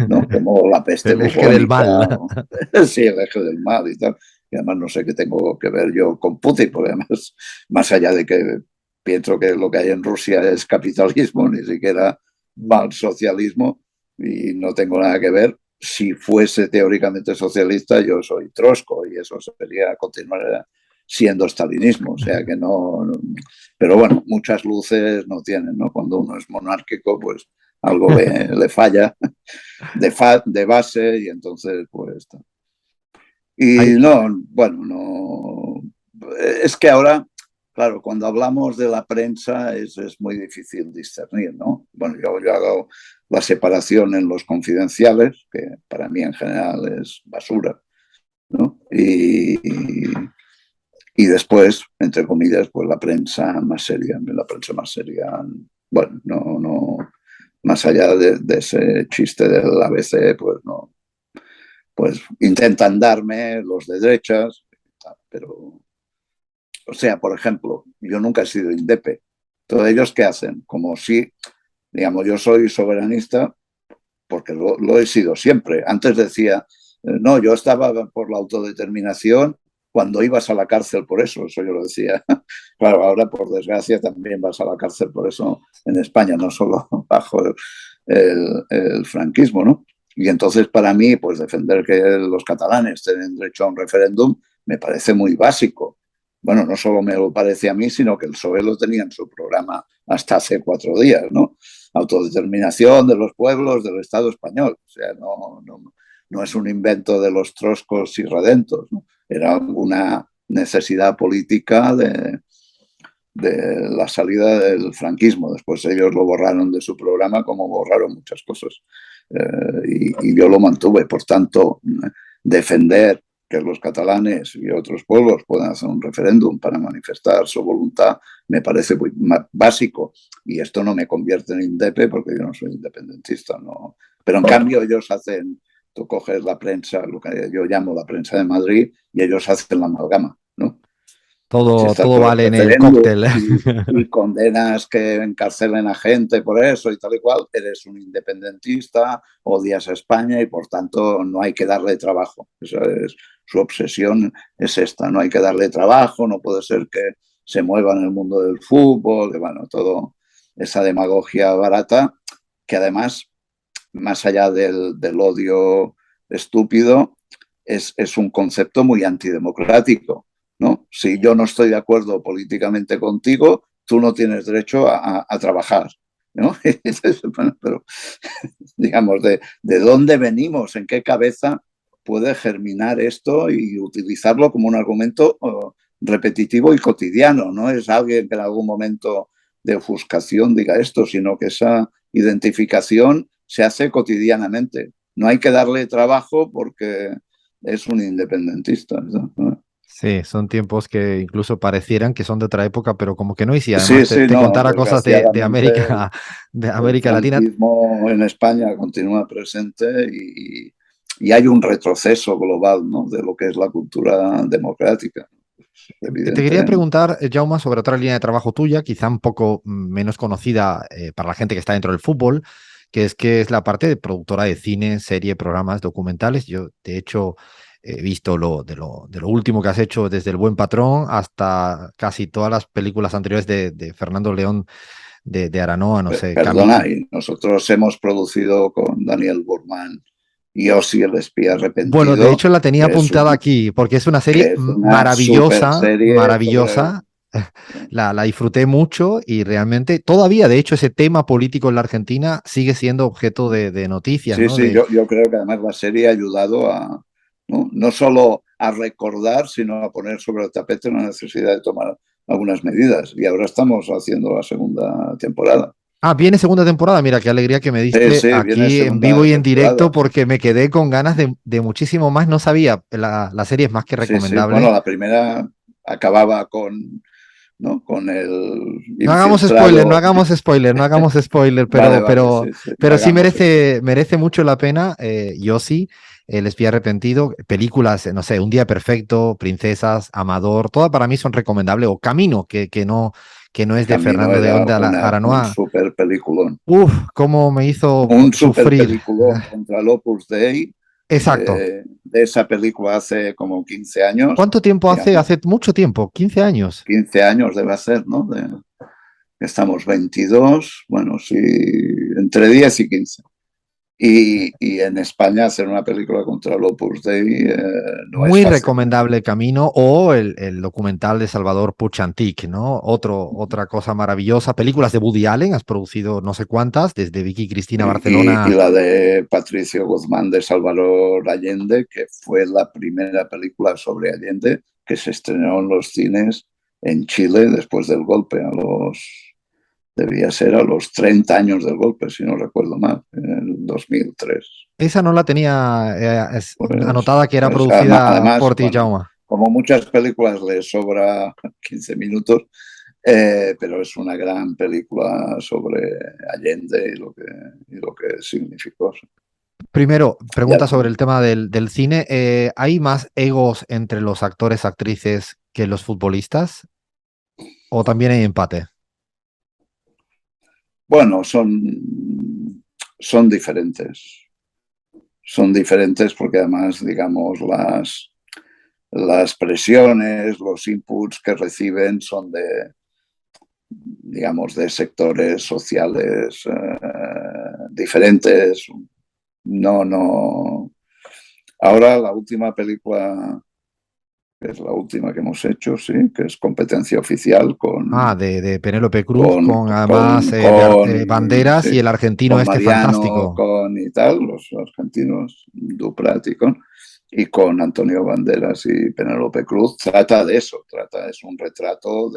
¿no? Como la peste el eje del bubónica, mal. ¿no? Sí, el eje del mal y tal. Y además no sé qué tengo que ver yo con Putin, porque además, más allá de que pienso que lo que hay en Rusia es capitalismo, ni siquiera mal socialismo, y no tengo nada que ver. Si fuese teóricamente socialista, yo soy trosco y eso sería continuar siendo estalinismo, o sea que no, pero bueno, muchas luces no tienen, ¿no? Cuando uno es monárquico, pues algo le falla de base y entonces, pues... Y Hay, no, bueno, no... Es que ahora, claro, cuando hablamos de la prensa es muy difícil discernir, ¿no? Bueno, yo hago la separación en los confidenciales, que para mí en general es basura, ¿no? Y después, entre comillas, pues la prensa más seria, bueno, no, más allá de ese chiste del ABC, pues no, pues intentan darme los de derechas, pero, o sea, por ejemplo, yo nunca he sido indepe. Todos ellos, ¿qué hacen? Como si, digamos, yo soy soberanista porque lo he sido siempre. Antes decía, no, yo estaba por la autodeterminación cuando ibas a la cárcel por eso yo lo decía. Claro, ahora por desgracia también vas a la cárcel por eso en España, no solo bajo el franquismo, ¿no? Y entonces para mí, pues defender que los catalanes tienen derecho a un referéndum me parece muy básico. Bueno, no solo me lo parece a mí, sino que el PSOE lo tenía en su programa hasta hace 4 días, ¿no? Autodeterminación de los pueblos del Estado español. O sea, no es un invento de los troscos y redentos, ¿no? Era una necesidad política de la salida del franquismo. Después ellos lo borraron de su programa, como borraron muchas cosas. Y yo lo mantuve. Por tanto, defender que los catalanes y otros pueblos puedan hacer un referéndum para manifestar su voluntad me parece muy básico. Y esto no me convierte en indepe porque yo no soy independentista. No. Pero en cambio ellos hacen, tú coges la prensa, lo que yo llamo la prensa de Madrid, y ellos hacen la amalgama, ¿no? Si Todo, estás todo por el vale en el referéndum cóctel. y condenas que encarcelen a gente por eso y tal y cual, eres un independentista, odias a España y por tanto no hay que darle trabajo. Esa es su obsesión, es esta, no hay que darle trabajo, no puede ser que se mueva en el mundo del fútbol, y bueno, todo esa demagogia barata que además, más allá del odio estúpido, es un concepto muy antidemocrático, ¿no? Si yo no estoy de acuerdo políticamente contigo, tú no tienes derecho a trabajar, ¿no? Bueno, pero, digamos, de dónde venimos, en qué cabeza puede germinar esto y utilizarlo como un argumento repetitivo y cotidiano. No es alguien que en algún momento de ofuscación diga esto, sino que esa identificación se hace cotidianamente. No hay que darle trabajo porque es un independentista, ¿no? Sí, son tiempos que incluso parecieran que son de otra época, pero como que no. Y si además Sí, te, sí, te no, contara cosas de desgraciadamente América, de el América Latina. franquismo en España continúa presente y hay un retroceso global, ¿no?, de lo que es la cultura democrática. Es Te quería evidente. preguntar, Jaume, sobre otra línea de trabajo tuya, quizá un poco menos conocida para la gente que está dentro del fútbol, que es la parte de productora de cine, serie, programas, documentales. Yo, de hecho, he visto de lo último que has hecho, desde El Buen Patrón hasta casi todas las películas anteriores de Fernando León de Aranoa, no sé, Perdona, y nosotros hemos producido con Daniel Burman y Ossi el espía Bueno, de arrepentido, hecho la tenía apuntada aquí, porque es una serie que es una super maravillosa, serie sobre... maravillosa. La disfruté mucho y realmente todavía, de hecho, ese tema político en la Argentina sigue siendo objeto de noticias, Sí, ¿no? sí, yo creo que además la serie ha ayudado a, no solo a recordar, sino a poner sobre el tapete la necesidad de tomar algunas medidas. Y ahora estamos haciendo la segunda temporada. Viene segunda temporada. Mira, qué alegría que me Sí, diste sí, viene aquí en vivo segunda y en directo temporada. porque me quedé con ganas de muchísimo más. No sabía, la serie es más que Sí, sí. Bueno, recomendable. la primera acababa con, ¿no?, con el No hagamos spoiler, no infiltrado. hagamos spoiler, no hagamos spoiler, Vale, pero, vale, pero, sí, sí, no pero sí hagamos spoiler. merece mucho la pena. Yo sí, El espía arrepentido, películas, no sé, Un día perfecto, Princesas, Amador, todas para mí son recomendables. O Camino, que no es de Camino Fernando era León de un Aranoa. super peliculón. Uf, cómo me hizo Un super sufrir. peliculón contra el Opus Dei Exacto. de esa película hace como 15 años, ¿Cuánto tiempo hace? digamos, Hace mucho tiempo, 15 años. 15 años debe ser, ¿no? Estamos 22, bueno, sí, entre 10 y 15. Y en España hacer una película contra el Opus Dei no es Muy fácil, ¿no? recomendable Camino o el documental de Salvador Puig Antich, ¿no? Otra cosa maravillosa. Películas de Woody Allen, has producido no sé cuántas, desde Vicky Cristina Y Barcelona. la de Patricio Guzmán de Salvador Allende, que fue la primera película sobre Allende que se estrenó en los cines en Chile después del golpe, debía ser a los 30 años del golpe, si no recuerdo mal, en el 2003. Esa no la tenía Pues, anotada que era pues producida además, por ti, bueno, Jaume. como muchas películas le sobra 15 minutos, pero es una gran película sobre Allende y lo que significó. Primero, Ya, pregunta sobre el tema del cine. ¿Hay más egos entre los actores, actrices que los futbolistas? ¿O también hay empate? bueno, son diferentes. Son diferentes porque además, digamos, las presiones, los inputs que reciben son digamos, de sectores sociales diferentes. No, no. Ahora la última película, que es la última que hemos hecho, sí, que es Competencia Oficial De Penélope Cruz, con, con además con, con, Banderas y sí, el argentino con este Mariano, fantástico. con y tal, los argentinos, Duprat y con Antonio Banderas y Penélope Cruz, trata de eso, es un retrato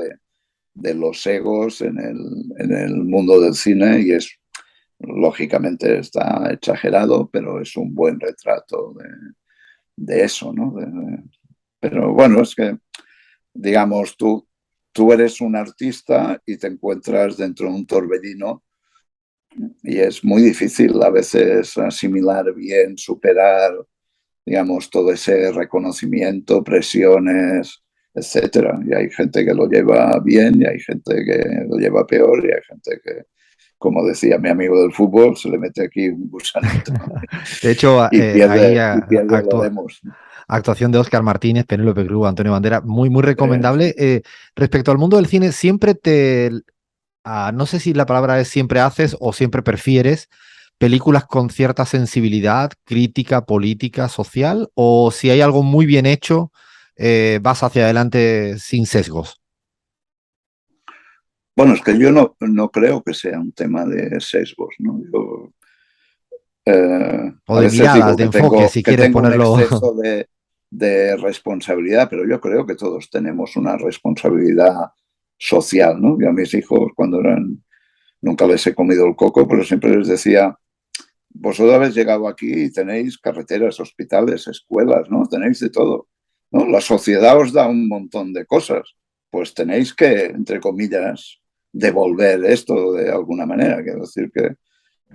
de los egos en el mundo del cine y es, lógicamente está exagerado, pero es un buen retrato de eso, ¿no? Pero bueno, es que, digamos, tú eres un artista y te encuentras dentro de un torbellino y es muy difícil a veces asimilar bien, superar, digamos, todo ese reconocimiento, presiones, etcétera. Y hay gente que lo lleva bien y hay gente que lo lleva peor y hay gente que, como decía mi amigo del fútbol, se le mete aquí un gusanito De hecho, ahí y pierde lo demos. actuación de Óscar Martínez, Penélope Cruz, Antonio Bandera, muy, muy recomendable. Sí. Respecto al mundo del cine, siempre no sé si la palabra es siempre haces o siempre prefieres películas con cierta sensibilidad, crítica, política, social, o si hay algo muy bien hecho, vas hacia adelante sin sesgos. Bueno, es que yo no creo que sea un tema de sesgos, ¿no? Yo O a de veces miradas, digo de enfoque, si que quieres tengo un ponerlo. exceso de responsabilidad, pero yo creo que todos tenemos una responsabilidad social, ¿no? Yo a mis hijos cuando eran, nunca les he comido el coco, pero siempre les decía, vosotros habéis llegado aquí y tenéis carreteras, hospitales, escuelas, ¿no? Tenéis de todo, ¿no? La sociedad os da un montón de cosas, pues tenéis que, entre comillas, devolver esto de alguna manera. Quiero decir que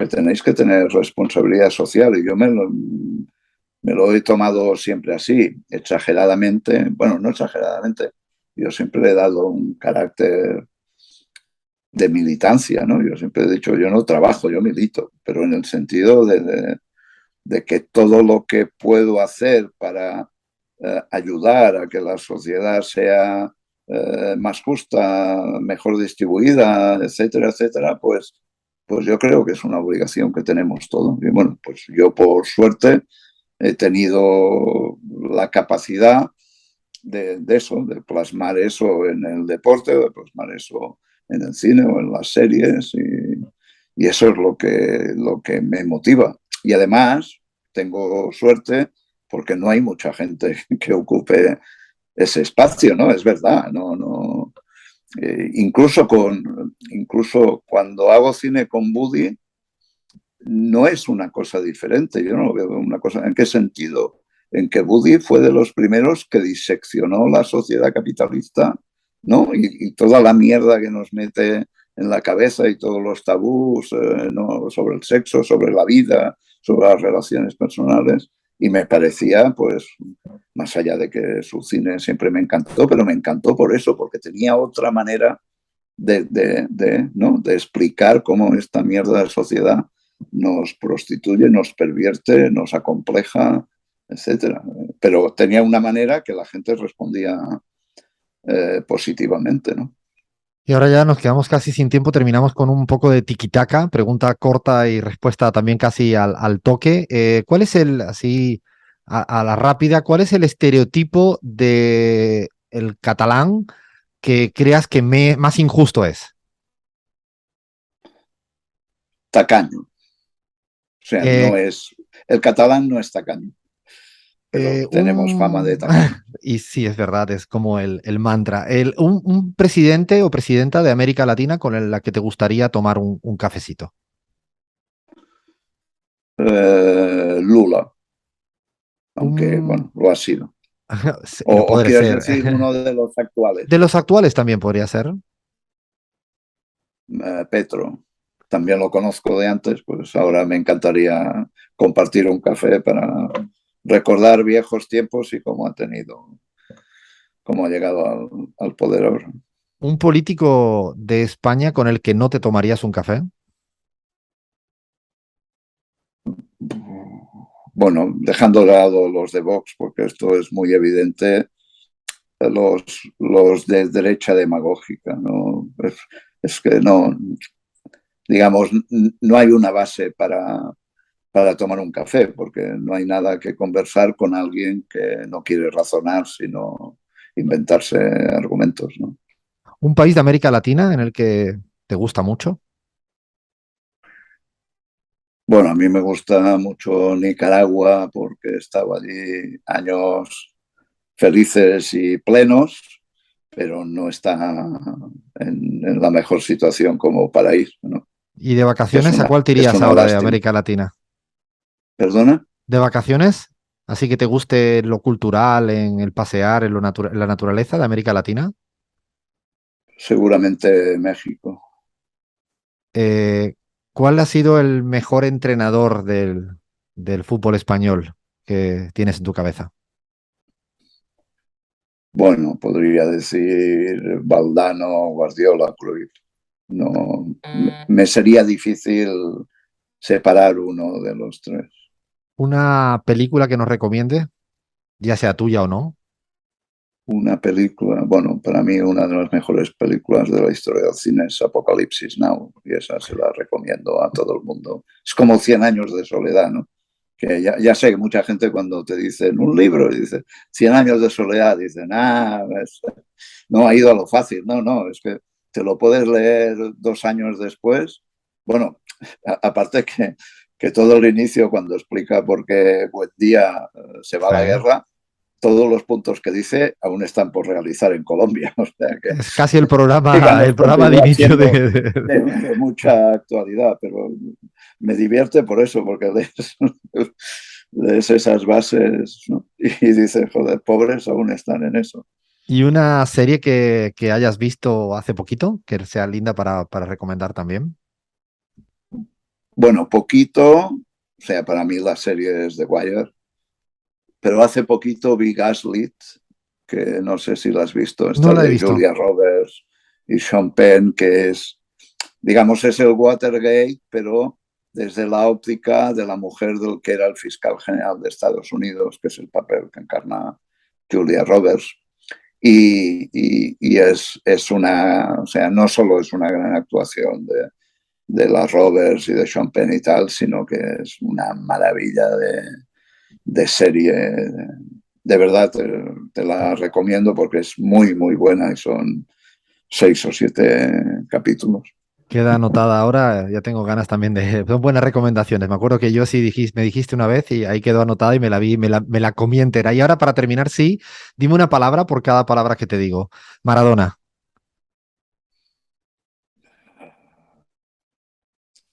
tenéis que tener responsabilidad social y yo me lo he tomado siempre así, exageradamente, bueno, no exageradamente, yo siempre le he dado un carácter de militancia, ¿no? Yo siempre he dicho, yo no trabajo, yo milito, pero en el sentido de que todo lo que puedo hacer para ayudar a que la sociedad sea más justa, mejor distribuida, etcétera, etcétera, pues yo creo que es una obligación que tenemos todos. Y bueno, pues yo por suerte he tenido la capacidad eso, de plasmar eso en el deporte, de plasmar eso en el cine o en las series y eso es lo que me motiva. Y además tengo suerte porque no hay mucha gente que ocupe ese espacio, ¿no? Es verdad, no. Incluso cuando hago cine con Woody, no es una cosa diferente. Yo no lo veo una cosa. ¿En qué sentido? En que Woody fue de los primeros que diseccionó la sociedad capitalista, ¿no? Y toda la mierda que nos mete en la cabeza y todos los tabús, ¿no? Sobre el sexo, sobre la vida, sobre las relaciones personales. Y me parecía, pues, más allá de que su cine siempre me encantó, pero me encantó por eso, porque tenía otra manera ¿no? de explicar cómo esta mierda de sociedad nos prostituye, nos pervierte, nos acompleja, etcétera. Pero tenía una manera que la gente respondía positivamente, ¿no? Y ahora ya nos quedamos casi sin tiempo, terminamos con un poco de tiquitaca, pregunta corta y respuesta también casi al toque. ¿Cuál es así, a la rápida, cuál es el estereotipo de el catalán que creas que más injusto es? Tacaño. O sea, Eh, no es. El catalán no es tacaño, pero tenemos fama de tacaño. y sí, es verdad, es como el mantra. Un presidente o presidenta de América Latina con la que te gustaría tomar un cafecito. Lula, aunque, Un, bueno, lo ha sido. y no O puede quieres ser. decir uno de los De actuales, los actuales también podría ser. Petro. También lo conozco de antes, pues ahora me encantaría compartir un café para recordar viejos tiempos y cómo ha llegado al poder ahora. Un político de España con el que no te tomarías un café. Bueno, dejando de lado los de Vox, porque esto es muy evidente, los, los de derecha demagógica, ¿no? Es que no, digamos, no hay una base para tomar un café, porque no hay nada que conversar con alguien que no quiere razonar, sino inventarse argumentos, ¿no? Un país de América Latina en el que te gusta mucho. Bueno, a mí me gusta mucho Nicaragua porque he estado allí años felices y plenos, pero no está en la mejor situación como para ir, ¿no? ¿Y de Es vacaciones a cuál te es irías una ahora de lástima. América Latina? ¿Perdona? ¿De vacaciones? Así que te guste lo cultural, en el pasear, en en la naturaleza de América Latina. Seguramente México. Eh, ¿Cuál ha sido el mejor entrenador del fútbol español que tienes en tu cabeza? Bueno, podría decir Valdano, Guardiola, Cruyff. No, me sería difícil separar uno de los tres. ¿Una película que nos recomiende, ya sea tuya o no? Una película, bueno, para mí una de las mejores películas de la historia del cine es Apocalipsis Now, y esa se la recomiendo a todo el mundo. Es como Cien años de soledad, ¿no? Que ya sé que mucha gente cuando te dicen un libro, y dice Cien años de soledad, dicen, no ha ido a lo fácil. No, no, es que te lo puedes leer 2 años después. Bueno, aparte que todo el inicio, cuando explica por qué Buendía se va a Sí. la guerra, todos los puntos que dice aún están por realizar en Colombia. O sea que, Es casi digamos, el programa de continúa inicio siendo de mucha actualidad, pero me divierte por eso, porque lees esas bases, ¿no? Y dices, joder, pobres aún están en eso. ¿Y una serie que hayas visto hace poquito, que sea linda para recomendar también? Bueno, poquito, o sea, para mí la serie es The Wire, pero hace poquito vi Gaslit, que no sé si la has visto, No esta la he de visto. Julia Roberts y Sean Penn, que es, digamos, es el Watergate, pero desde la óptica de la mujer del que era el fiscal general de Estados Unidos, que es el papel que encarna Julia Roberts. Y es una, o sea, no solo es una gran actuación de la Roberts y de Sean Penn y tal, sino que es una maravilla de serie. De verdad, te la recomiendo porque es muy, muy buena y son 6 o 7 capítulos. Queda anotada ahora, ya tengo ganas también de... Son buenas recomendaciones. Me acuerdo que yo sí me dijiste una vez y ahí quedó anotada y me la vi, me la comí entera. Y ahora para terminar, sí, dime una palabra por cada palabra que te digo. Maradona.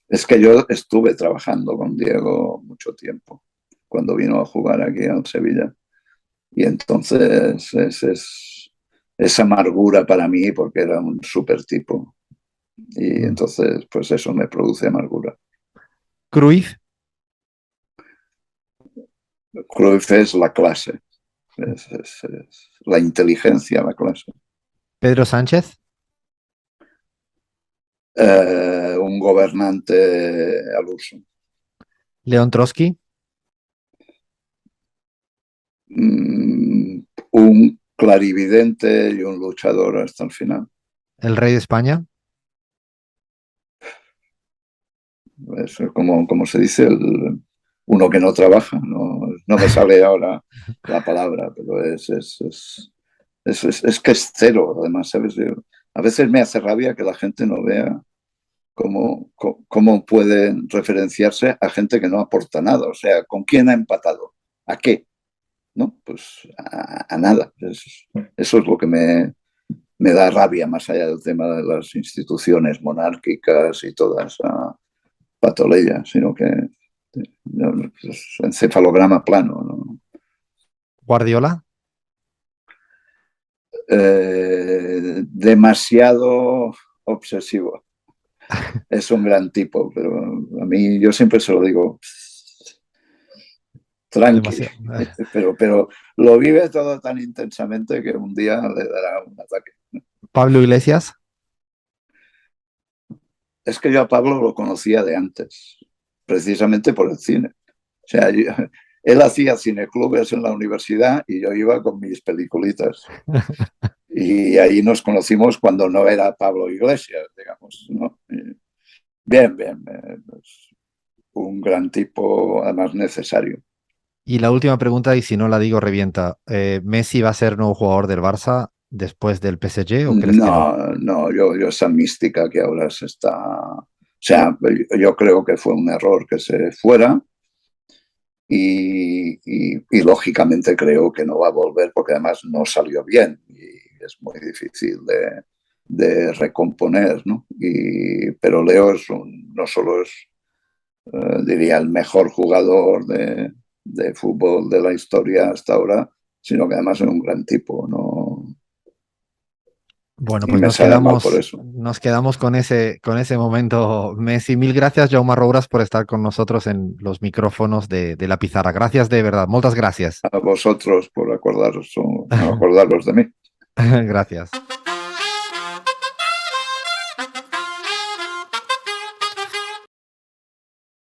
Es que yo estuve trabajando con Diego mucho tiempo, cuando vino a jugar aquí al Sevilla. Y entonces es amargura para mí porque era un súper tipo. Y Mm. entonces, pues eso me produce amargura. Cruyff. Cruyff es la clase, es la inteligencia, la clase. Pedro Sánchez. Un gobernante al uso. León Trotsky. Un clarividente y un luchador hasta el final. El rey de España. Es como se dice, uno que no trabaja. No me sale ahora la palabra, pero es que es cero, además, ¿sabes? A veces me hace rabia que la gente no vea cómo pueden referenciarse a gente que no aporta nada. O sea, ¿con quién ha empatado? ¿A qué? ¿No? Pues a nada. Eso es lo que me da rabia, más allá del tema de las instituciones monárquicas y toda esa patoleya, sino que no, es encefalograma plano. ¿No? Guardiola. Demasiado obsesivo. Es un gran tipo, pero a mí yo siempre se lo digo, tranqui, Demasiado. pero lo vive todo tan intensamente que un día le dará un ataque. Pablo Iglesias. Es que yo a Pablo lo conocía de antes, precisamente por el cine. O sea, él hacía cineclubes en la universidad y yo iba con mis peliculitas. Y ahí nos conocimos cuando no era Pablo Iglesias, digamos. ¿No? Bien, bien. Pues, un gran tipo, además necesario. Y la última pregunta, y si no la digo, revienta. ¿Messi va a ser nuevo jugador del Barça después del PSG o crees que no? No, no, yo esa mística que ahora se está... O sea, yo creo que fue un error que se fuera y lógicamente creo que no va a volver porque además no salió bien y es muy difícil de recomponer, ¿no? Pero Leo no solo es, diría, el mejor jugador de fútbol de la historia hasta ahora, sino que además es un gran tipo, ¿no? Bueno, Y pues me sabe mal por eso. nos quedamos con ese momento, Messi. Mil gracias, Jaume Rouras, por estar con nosotros en los micrófonos de la pizarra. Gracias de verdad, muchas gracias. A vosotros por acordaros de mí. Gracias.